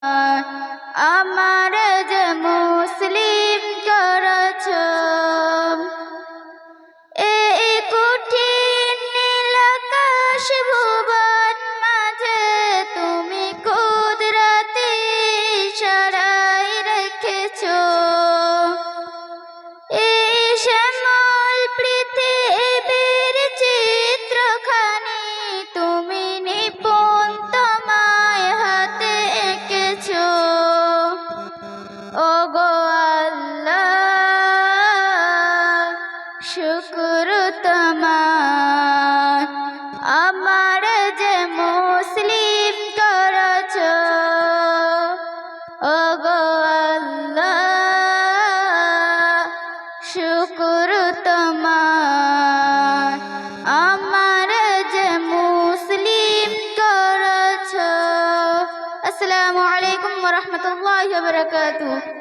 আমার যে মুসলিম করেছ এই কঠিন নীলাকাশ ভুবন মাঝে তুমি কুদরতি ইশারায় রেখেছ এই শ্যামল পৃথিবীর চিত্রখানি তুমি নিপুণ তোমায় হাতে এঁকেছ ওগো আল্লাহ শুকর তোমার আমার যে মুসলিম করেছ ওগো আল্লাহ শুকর তোমার আমার যে মুসলিম করেছ। আসসালামু আলাইকুম ওয়া রাহমাতুল্লাহি ওয়া বারাকাতুহু।